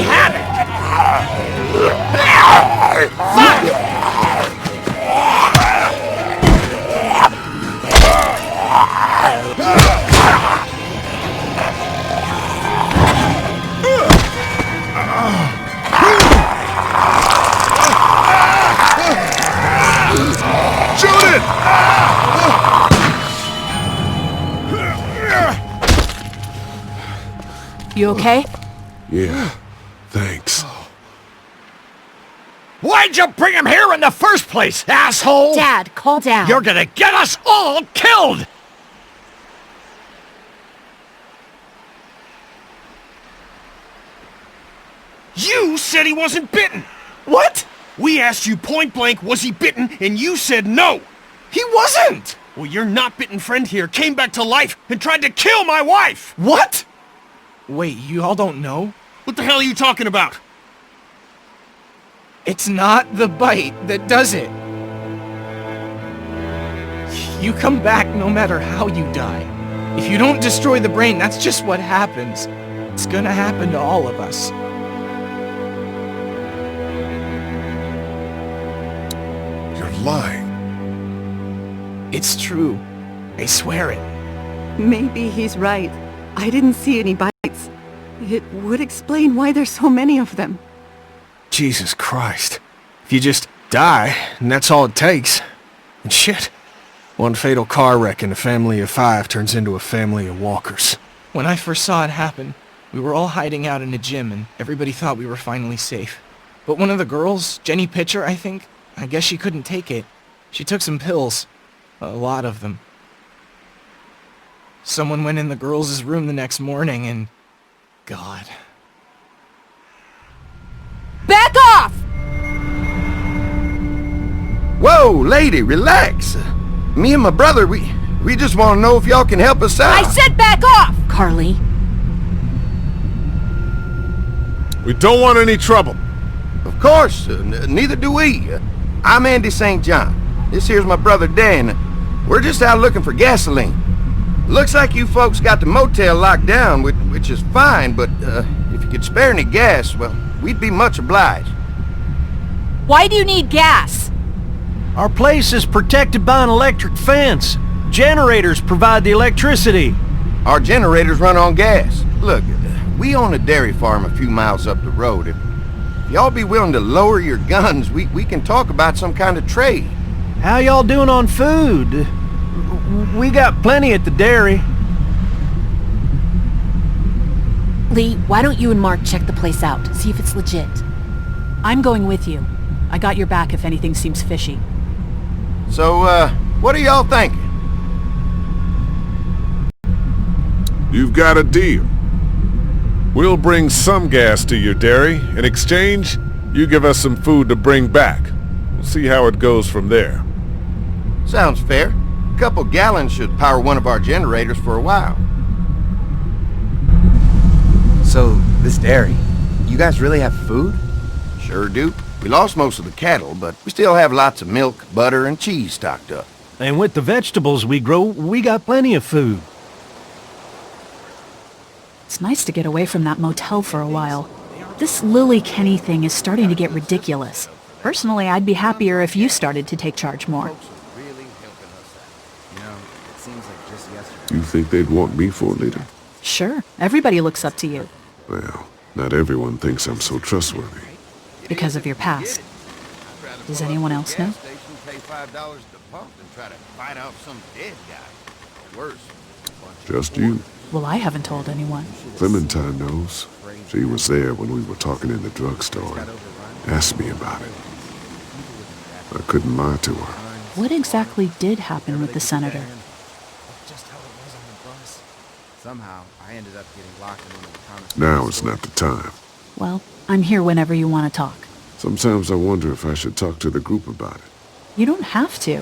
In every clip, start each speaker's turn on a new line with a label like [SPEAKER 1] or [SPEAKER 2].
[SPEAKER 1] have it! Fuck!
[SPEAKER 2] Shoot it!
[SPEAKER 3] You okay?
[SPEAKER 2] Yeah, thanks.
[SPEAKER 1] Why'd you bring him here in the first place, asshole?
[SPEAKER 3] Dad, calm down.
[SPEAKER 1] You're gonna get us all killed! You said he wasn't bitten!
[SPEAKER 4] What?
[SPEAKER 1] We asked you point blank, was he bitten, and you said no!
[SPEAKER 4] He wasn't!
[SPEAKER 1] Well, your not bitten friend here came back to life and tried to kill my wife!
[SPEAKER 4] What? Wait, you all don't know?
[SPEAKER 1] What the hell are you talking about?
[SPEAKER 4] It's not the bite that does it. You come back no matter how you die. If you don't destroy the brain, that's just what happens. It's gonna happen to all of us.
[SPEAKER 2] You're lying.
[SPEAKER 4] It's true. I swear it.
[SPEAKER 5] Maybe he's right. I didn't see any bites. It would explain why there's so many of them.
[SPEAKER 4] Jesus Christ. If you just die, and that's all it takes. And shit. One fatal car wreck and a family of 5 turns into a family of walkers. When I first saw it happen, we were all hiding out in a gym and everybody thought we were finally safe. But one of the girls, Jenny Pitcher, I think, I guess she couldn't take it. She took some pills. A lot of them. Someone went in the girls' room the next morning and... God.
[SPEAKER 3] Back off!
[SPEAKER 6] Whoa, lady, relax. Me and my brother, we just want to know if y'all can help us out.
[SPEAKER 3] I said back off! Carly.
[SPEAKER 2] We don't want any trouble.
[SPEAKER 6] Of course, neither do we. I'm Andy St. John. This here's my brother Dan. We're just out looking for gasoline. Looks like you folks got the motel locked down, which is fine, but if you could spare any gas, well, we'd be much obliged.
[SPEAKER 3] Why do you need gas?
[SPEAKER 7] Our place is protected by an electric fence. Generators provide the electricity.
[SPEAKER 6] Our generators run on gas. Look, we own a dairy farm a few miles up the road. If y'all be willing to lower your guns, we can talk about some kind of trade.
[SPEAKER 7] How y'all doing on food? We got plenty at the dairy.
[SPEAKER 3] Lee, why don't you and Mark check the place out, see if it's legit? I'm going with you. I got your back if anything seems fishy.
[SPEAKER 6] So, what are y'all thinking?
[SPEAKER 2] You've got a deal. We'll bring some gas to your dairy. In exchange, you give us some food to bring back. We'll see how it goes from there.
[SPEAKER 6] Sounds fair. A couple gallons should power one of our generators for a while.
[SPEAKER 8] So, this dairy, you guys really have food?
[SPEAKER 6] Sure do. We lost most of the cattle, but we still have lots of milk, butter, and cheese stocked up.
[SPEAKER 7] And with the vegetables we grow, we got plenty of food.
[SPEAKER 3] It's nice to get away from that motel for a while. This Lily Kenny thing is starting to get ridiculous. Personally, I'd be happier if you started to take charge more.
[SPEAKER 2] You think they'd want me for a leader?
[SPEAKER 3] Sure, everybody looks up to you.
[SPEAKER 2] Well, not everyone thinks I'm so trustworthy.
[SPEAKER 3] Because of your past. Does anyone else know?
[SPEAKER 2] Just you.
[SPEAKER 3] Well, I haven't told anyone.
[SPEAKER 2] Clementine knows. She was there when we were talking in the drugstore and asked me about it. I couldn't lie to her.
[SPEAKER 3] What exactly did happen with the senator?
[SPEAKER 8] Somehow, I ended up getting locked in one of the comments.
[SPEAKER 2] Now is not the time.
[SPEAKER 3] Well, I'm here whenever you want to talk.
[SPEAKER 2] Sometimes I wonder if I should talk to the group about it.
[SPEAKER 3] You don't have to.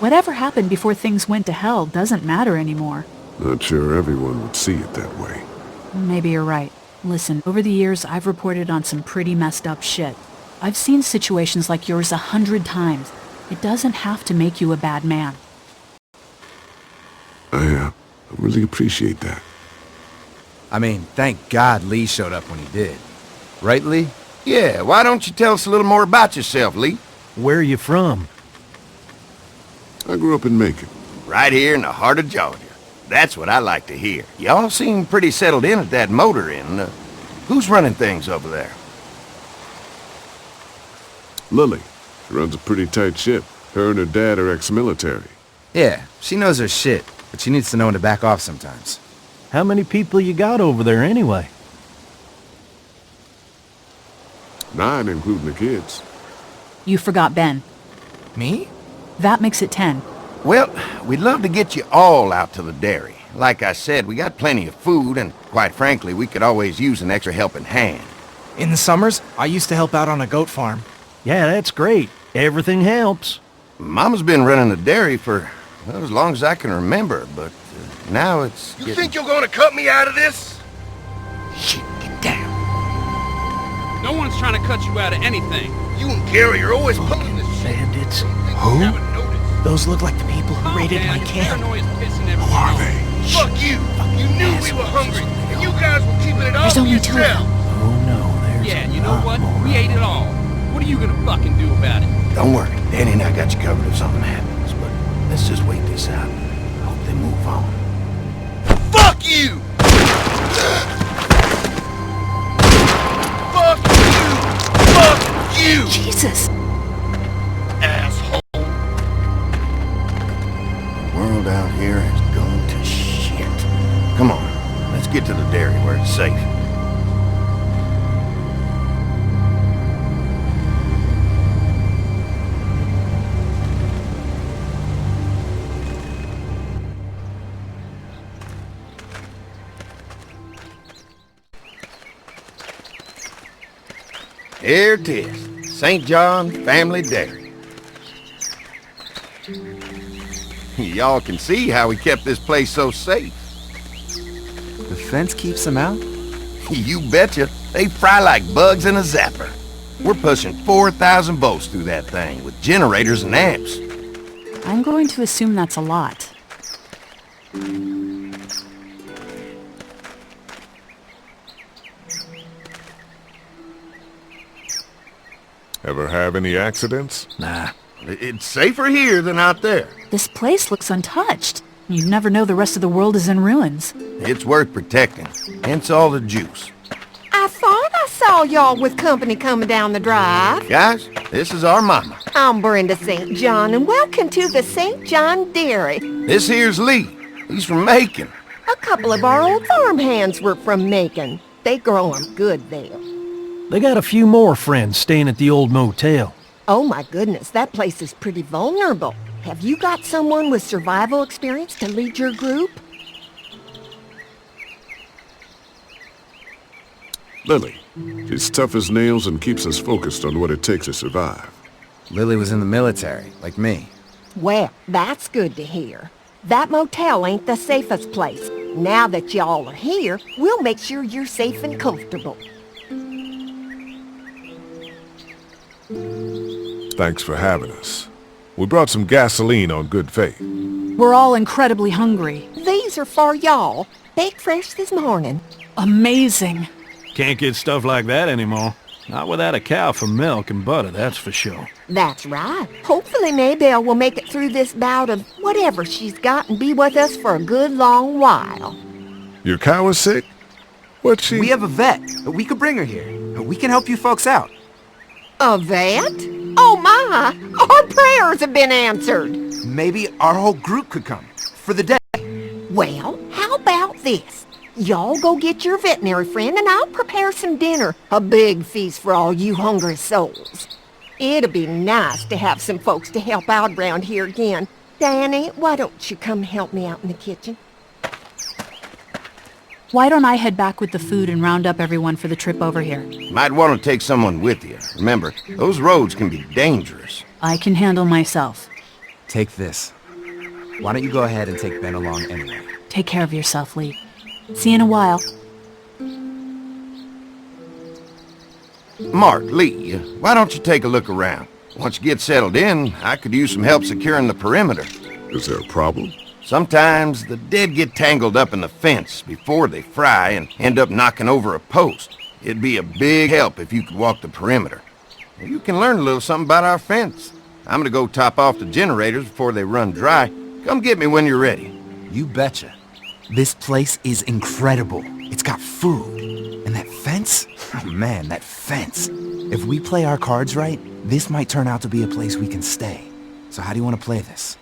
[SPEAKER 3] Whatever happened before things went to hell doesn't matter anymore.
[SPEAKER 2] Not sure everyone would see it that way.
[SPEAKER 3] Maybe you're right. Listen, over the years, I've reported on some pretty messed up shit. I've seen situations like yours 100 times. It doesn't have to make you a bad man.
[SPEAKER 2] I really appreciate that.
[SPEAKER 8] I mean, thank God Lee showed up when he did. Right, Lee?
[SPEAKER 6] Yeah, why don't you tell us a little more about yourself, Lee?
[SPEAKER 7] Where are you from?
[SPEAKER 2] I grew up in Macon.
[SPEAKER 6] Right here in the heart of Georgia. That's what I like to hear. Y'all seem pretty settled in at that motor inn. Who's running things over there?
[SPEAKER 2] Lily. She runs a pretty tight ship. Her and her dad are ex-military.
[SPEAKER 8] Yeah, she knows her shit, but she needs to know when to back off sometimes.
[SPEAKER 7] How many people you got over there anyway?
[SPEAKER 2] 9, including the kids.
[SPEAKER 3] You forgot Ben.
[SPEAKER 8] Me?
[SPEAKER 3] That makes it 10.
[SPEAKER 6] Well, we'd love to get you all out to the dairy. Like I said, we got plenty of food, and quite frankly, we could always use an extra helping hand.
[SPEAKER 9] In the summers, I used to help out on a goat farm.
[SPEAKER 7] Yeah, that's great. Everything helps.
[SPEAKER 6] Mama's been running the dairy for, well, as long as I can remember, but now it's
[SPEAKER 1] You think you're gonna cut me out of this?
[SPEAKER 6] Shit, get down.
[SPEAKER 10] No one's trying to cut you out of anything.
[SPEAKER 1] You and Gary are always pulling this shit.
[SPEAKER 7] Bandits.
[SPEAKER 1] Who?
[SPEAKER 9] Those look like the people who raided my camp.
[SPEAKER 2] Who are they?
[SPEAKER 1] Fuck you! You knew we were hungry, and you guys were keeping it all
[SPEAKER 3] There's
[SPEAKER 1] to
[SPEAKER 3] only 2 of
[SPEAKER 1] yourself.
[SPEAKER 3] them.
[SPEAKER 7] Oh no, there's
[SPEAKER 10] Yeah,
[SPEAKER 7] a
[SPEAKER 10] you know
[SPEAKER 7] lot
[SPEAKER 10] what?
[SPEAKER 7] more.
[SPEAKER 10] We ate it all. What are you gonna fucking do about it?
[SPEAKER 6] Don't worry, Danny and I got you covered if something happens, but let's just wait this out. Hope they move on.
[SPEAKER 1] Fuck you! Fuck you! Fuck you!
[SPEAKER 3] Jesus!
[SPEAKER 1] Asshole!
[SPEAKER 6] The world out here has gone to shit. Come on, let's get to the dairy where it's safe. Here it is, St. John Family Dairy. Y'all can see how we kept this place so safe.
[SPEAKER 8] The fence keeps them out?
[SPEAKER 6] You betcha. They fry like bugs in a zapper. We're pushing 4,000 volts through that thing with generators and amps.
[SPEAKER 3] I'm going to assume that's a lot.
[SPEAKER 2] Ever have any accidents?
[SPEAKER 7] Nah.
[SPEAKER 6] It's safer here than out there.
[SPEAKER 3] This place looks untouched. You never know the rest of the world is in ruins.
[SPEAKER 6] It's worth protecting, hence all the juice.
[SPEAKER 5] I thought I saw y'all with company coming down the drive.
[SPEAKER 6] Guys, this is our mama.
[SPEAKER 5] I'm Brenda St. John, and welcome to the St. John Dairy.
[SPEAKER 6] This here's Lee. He's from Macon.
[SPEAKER 5] A couple of our old farmhands were from Macon. They grow 'em good there.
[SPEAKER 7] They got a few more friends staying at the old motel.
[SPEAKER 5] Oh my goodness, that place is pretty vulnerable. Have you got someone with survival experience to lead your group?
[SPEAKER 2] Lily. She's tough as nails and keeps us focused on what it takes to survive.
[SPEAKER 8] Lily was in the military, like me.
[SPEAKER 5] Well, that's good to hear. That motel ain't the safest place. Now that y'all are here, we'll make sure you're safe and comfortable.
[SPEAKER 2] Thanks for having us. We brought some gasoline on good faith.
[SPEAKER 3] We're all incredibly hungry.
[SPEAKER 5] These are for y'all. Baked fresh this morning.
[SPEAKER 3] Amazing.
[SPEAKER 4] Can't get stuff like that anymore. Not without a cow for milk and butter, that's for sure.
[SPEAKER 5] That's right. Hopefully Maybelle will make it through this bout of whatever she's got and be with us for a good long while.
[SPEAKER 2] Your cow is sick? What's she...
[SPEAKER 8] We have a vet. We could bring her here. We can help you folks out.
[SPEAKER 5] A vet? Oh my! Our prayers have been answered.
[SPEAKER 8] Maybe our whole group could come. For the day.
[SPEAKER 5] Well, how about this? Y'all go get your veterinary friend and I'll prepare some dinner. A big feast for all you hungry souls. It'll be nice to have some folks to help out around here again. Danny, why don't you come help me out in the kitchen?
[SPEAKER 3] Why don't I head back with the food and round up everyone for the trip over here?
[SPEAKER 6] Might want to take someone with you. Remember, those roads can be dangerous.
[SPEAKER 3] I can handle myself.
[SPEAKER 8] Take this. Why don't you go ahead and take Ben along anyway?
[SPEAKER 3] Take care of yourself, Lee. See you in a while.
[SPEAKER 6] Mark, Lee, why don't you take a look around? Once you get settled in, I could use some help securing the perimeter.
[SPEAKER 2] Is there a problem?
[SPEAKER 6] Sometimes the dead get tangled up in the fence before they fry and end up knocking over a post. It'd be a big help if you could walk the perimeter. You can learn a little something about our fence. I'm gonna go top off the generators before they run dry. Come get me when you're ready.
[SPEAKER 8] You betcha. This place is incredible. It's got food. And that fence? Oh man, that fence. If we play our cards right, this might turn out to be a place we can stay. So how do you want to play this?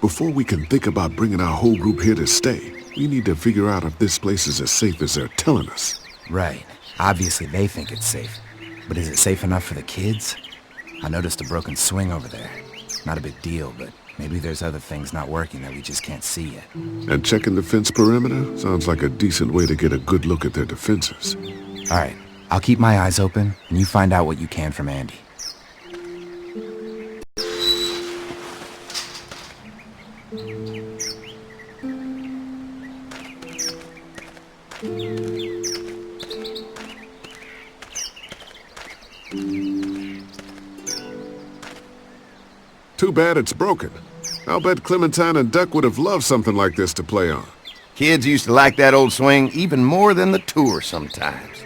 [SPEAKER 2] Before we can think about bringing our whole group here to stay, we need to figure out if this place is as safe as they're telling us.
[SPEAKER 8] Right. Obviously they think it's safe. But is it safe enough for the kids? I noticed a broken swing over there. Not a big deal, but maybe there's other things not working that we just can't see yet.
[SPEAKER 2] And checking the fence perimeter sounds like a decent way to get a good look at their defenses.
[SPEAKER 8] All right. I'll keep my eyes open, and you find out what you can from Andy.
[SPEAKER 2] Too bad it's broken. I'll bet Clementine and Duck would have loved something like this to play on.
[SPEAKER 6] Kids used to like that old swing even more than the tour sometimes.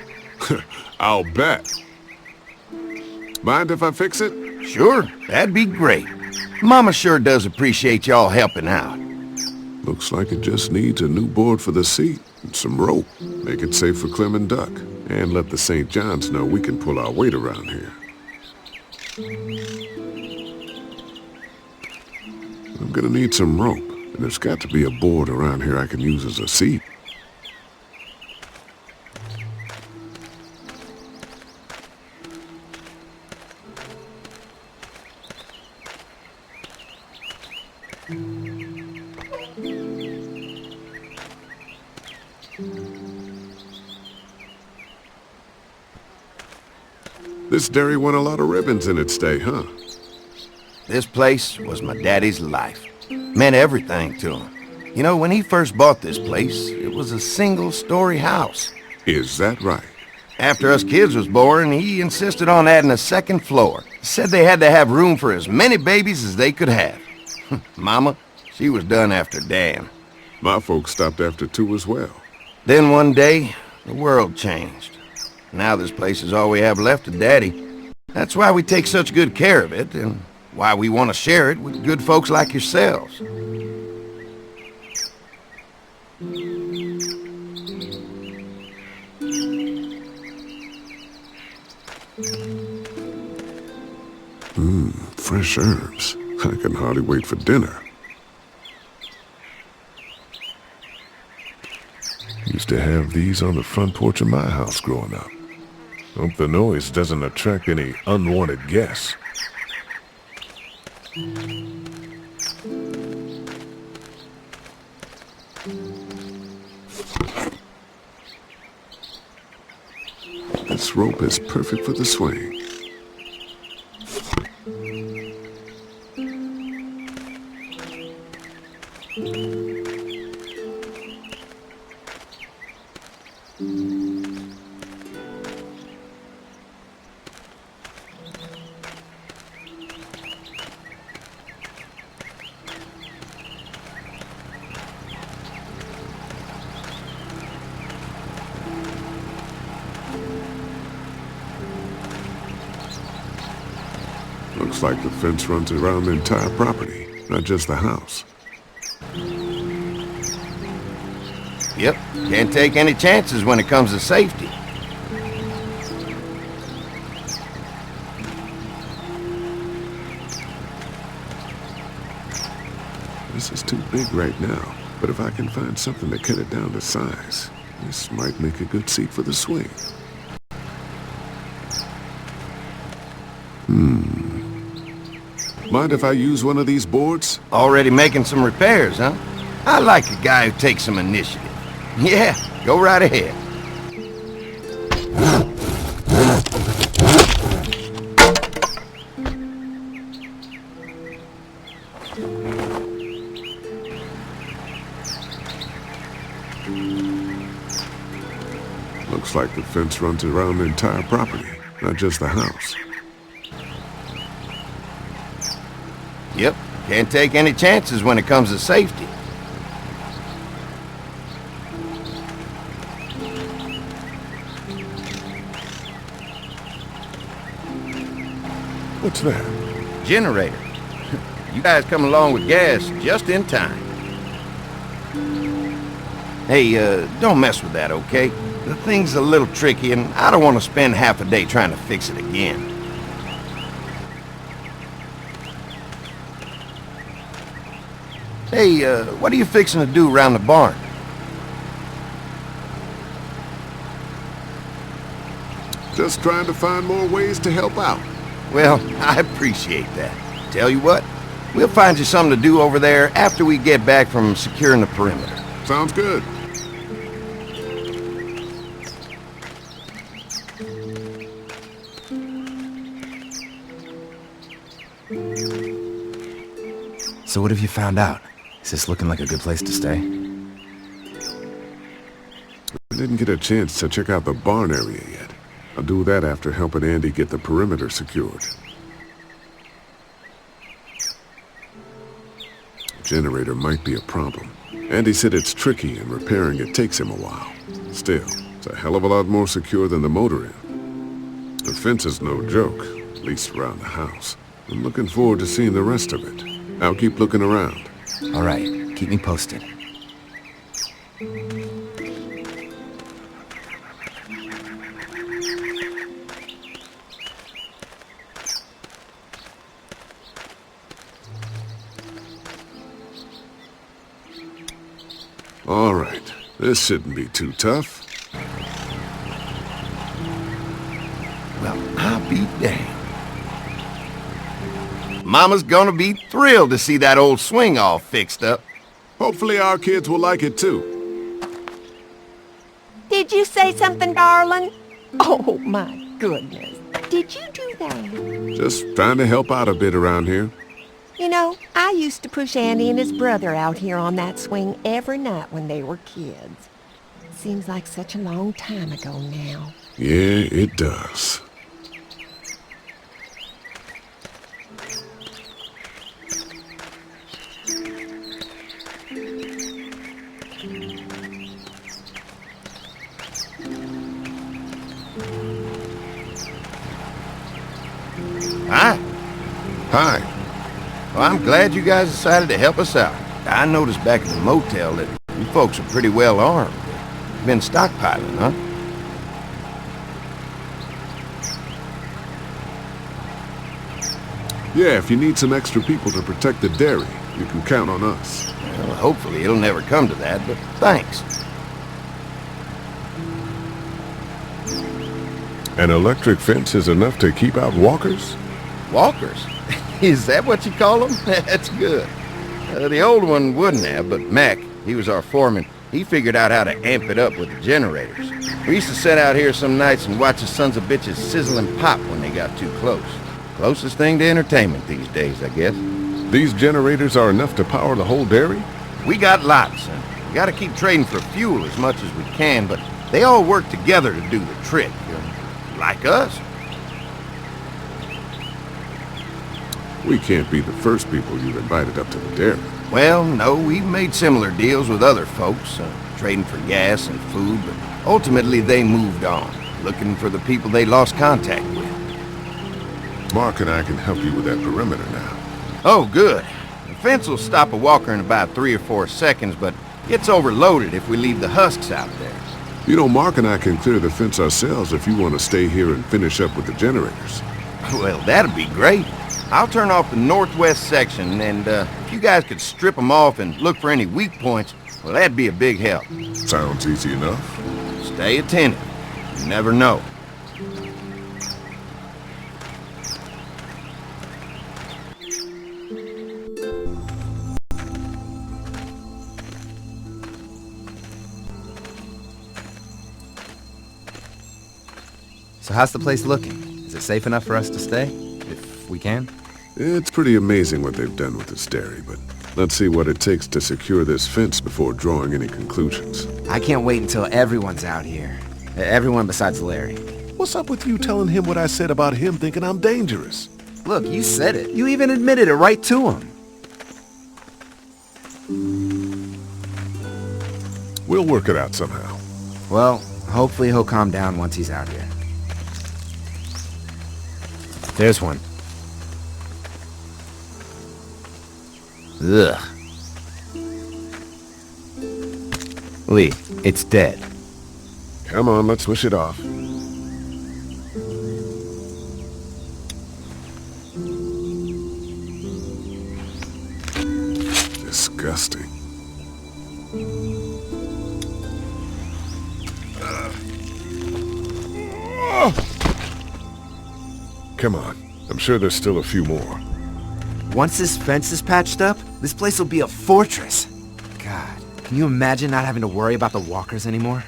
[SPEAKER 2] I'll bet. Mind if I fix it?
[SPEAKER 6] Sure, that'd be great. Mama sure does appreciate y'all helping out.
[SPEAKER 2] Looks like it just needs a new board for the seat and some rope. Make it safe for Clem and Duck. And let the St. John's know we can pull our weight around here. I'm gonna need some rope, and there's got to be a board around here I can use as a seat. This dairy won a lot of ribbons in its day, huh?
[SPEAKER 6] This place was my daddy's life. Meant everything to him. You know, when he first bought this place, it was a single-story house.
[SPEAKER 2] Is that right?
[SPEAKER 6] After us kids was born, he insisted on adding a second floor. Said they had to have room for as many babies as they could have. Mama, she was done after Dan.
[SPEAKER 2] My folks stopped after 2 as well.
[SPEAKER 6] Then one day, the world changed. Now this place is all we have left of Daddy. That's why we take such good care of it, and why we want to share it with good folks like yourselves.
[SPEAKER 2] Fresh herbs. I can hardly wait for dinner. Used to have these on the front porch of my house growing up. Hope the noise doesn't attract any unwanted guests. This rope is perfect for the swing. Looks like the fence runs around the entire property, not just the house.
[SPEAKER 6] Yep, can't take any chances when it comes to safety.
[SPEAKER 2] This is too big right now, but if I can find something to cut it down to size, this might make a good seat for the swing. Mind if I use one of these boards?
[SPEAKER 6] Already making some repairs, huh? I like a guy who takes some initiative. Yeah, go right ahead.
[SPEAKER 2] Looks like the fence runs around the entire property, not just the house.
[SPEAKER 6] Yep, can't take any chances when it comes to safety.
[SPEAKER 2] What's that?
[SPEAKER 6] Generator. You guys come along with gas just in time. Hey, don't mess with that, okay? The thing's a little tricky, and I don't want to spend half a day trying to fix it again. Hey, what are you fixing to do around the barn?
[SPEAKER 2] Just trying to find more ways to help out.
[SPEAKER 6] Well, I appreciate that. Tell you what, we'll find you something to do over there after we get back from securing the perimeter.
[SPEAKER 2] Sounds good.
[SPEAKER 8] So what have you found out? Is this looking like a good place to stay?
[SPEAKER 2] I didn't get a chance to check out the barn area yet. I'll do that after helping Andy get the perimeter secured. The generator might be a problem. Andy said it's tricky and repairing it takes him a while. Still, it's a hell of a lot more secure than the motor inn. The fence is no joke, at least around the house. I'm looking forward to seeing the rest of it. I'll keep looking around.
[SPEAKER 8] All right, keep me posted.
[SPEAKER 2] All right, this shouldn't be too tough.
[SPEAKER 6] Well, I'll be damned. Mama's gonna be thrilled to see that old swing all fixed up.
[SPEAKER 2] Hopefully our kids will like it too.
[SPEAKER 5] Did you say something, darling? Oh, my goodness. Did you do that?
[SPEAKER 2] Just trying to help out a bit around here.
[SPEAKER 5] You know, I used to push Andy and his brother out here on that swing every night when they were kids. Seems like such a long time ago now.
[SPEAKER 2] Yeah, it does.
[SPEAKER 6] Hi.
[SPEAKER 2] Hi.
[SPEAKER 6] Well, I'm glad you guys decided to help us out. I noticed back at the motel that you folks are pretty well armed. Been stockpiling, huh?
[SPEAKER 2] Yeah, if you need some extra people to protect the dairy, you can count on us.
[SPEAKER 6] Well, hopefully it'll never come to that, but thanks.
[SPEAKER 2] An electric fence is enough to keep out walkers?
[SPEAKER 6] Walkers? Is that what you call them? That's good. The old one wouldn't have, but Mac, he was our foreman, he figured out how to amp it up with the generators. We used to sit out here some nights and watch the sons of bitches sizzle and pop when they got too close. Closest thing to entertainment these days, I guess.
[SPEAKER 2] These generators are enough to power the whole dairy?
[SPEAKER 6] We got lots, and we gotta keep trading for fuel as much as we can, but they all work together to do the trick, like us.
[SPEAKER 2] We can't be the first people you've invited up to the dairy.
[SPEAKER 6] Well, no, we've made similar deals with other folks, trading for gas and food, but ultimately they moved on, looking for the people they lost contact with.
[SPEAKER 2] Mark and I can help you with that perimeter now.
[SPEAKER 6] Oh, good. The fence will stop a walker in about 3 or 4 seconds, but it's overloaded if we leave the husks out there.
[SPEAKER 2] You know, Mark and I can clear the fence ourselves if you want to stay here and finish up with the generators.
[SPEAKER 6] Well, that'd be great. I'll turn off the northwest section, and if you guys could strip them off and look for any weak points, well, that'd be a big help.
[SPEAKER 2] Sounds easy enough.
[SPEAKER 6] Stay attentive. You never know.
[SPEAKER 8] So how's the place looking? Is it safe enough for us to stay? If we can?
[SPEAKER 2] It's pretty amazing what they've done with this dairy, but let's see what it takes to secure this fence before drawing any conclusions.
[SPEAKER 8] I can't wait until everyone's out here. Everyone besides Larry.
[SPEAKER 2] What's up with you telling him what I said about him thinking I'm dangerous?
[SPEAKER 8] Look, you said it. You even admitted it right to him.
[SPEAKER 2] We'll work it out somehow.
[SPEAKER 8] Well, hopefully he'll calm down once he's out here. There's one. Ugh. Lee, it's dead.
[SPEAKER 2] Come on, let's wish it off. Disgusting. Come on. I'm sure there's still a few more.
[SPEAKER 8] Once this fence is patched up, this place will be a fortress. God, can you imagine not having to worry about the walkers anymore?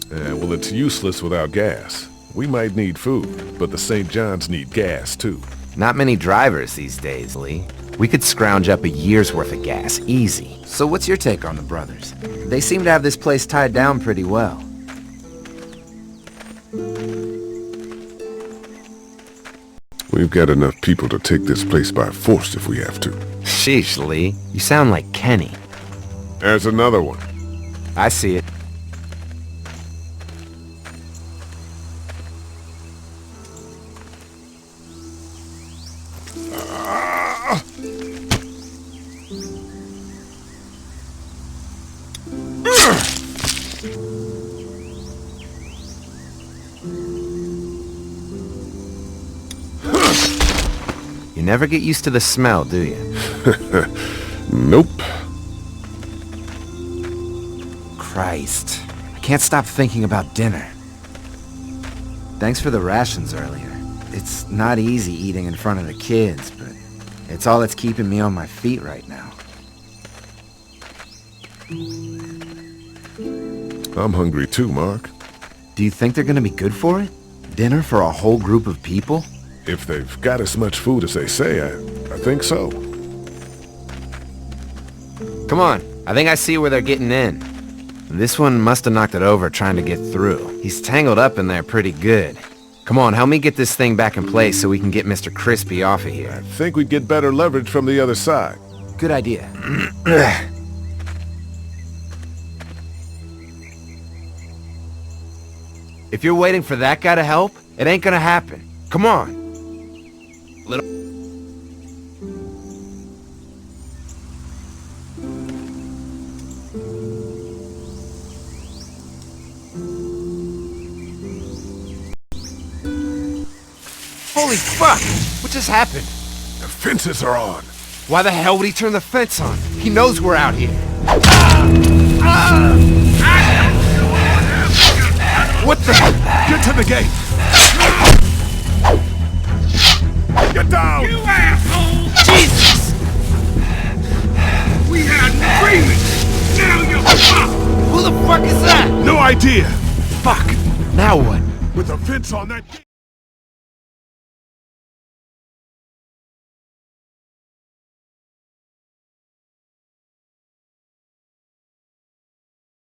[SPEAKER 2] Well, it's useless without gas. We might need food, but the St. John's need gas, too.
[SPEAKER 8] Not many drivers these days, Lee. We could scrounge up a year's worth of gas, easy. So what's your take on the brothers? They seem to have this place tied down pretty well.
[SPEAKER 2] We've got enough people to take this place by force if we have to.
[SPEAKER 8] Sheesh, Lee. You sound like Kenny.
[SPEAKER 2] There's another one.
[SPEAKER 8] I see it. You never get used to the smell, do you?
[SPEAKER 2] Nope.
[SPEAKER 8] Christ. I can't stop thinking about dinner. Thanks for the rations earlier. It's not easy eating in front of the kids, but it's all that's keeping me on my feet right now.
[SPEAKER 2] I'm hungry too, Mark.
[SPEAKER 8] Do you think they're gonna be good for it? Dinner for a whole group of people?
[SPEAKER 2] If they've got as much food as they say, I think so.
[SPEAKER 8] Come on, I think I see where they're getting in. This one must have knocked it over trying to get through. He's tangled up in there pretty good. Come on, help me get this thing back in place so we can get Mr. Crispy off of
[SPEAKER 2] I
[SPEAKER 8] here.
[SPEAKER 2] think we'd get better leverage from the other side.
[SPEAKER 8] Good idea. If you're waiting for that guy to help, it ain't gonna happen. Come on. Holy fuck! What just happened?
[SPEAKER 2] The fences are on.
[SPEAKER 8] Why the hell would he turn the fence on? He knows we're out here. What the?
[SPEAKER 2] Get to the gate! Get down!
[SPEAKER 10] You asshole!
[SPEAKER 8] Jesus!
[SPEAKER 10] We had an agreement! Now you're fucked!
[SPEAKER 8] Who the fuck is that?
[SPEAKER 2] No idea!
[SPEAKER 8] Fuck! Now what?
[SPEAKER 2] With the fence on that gate...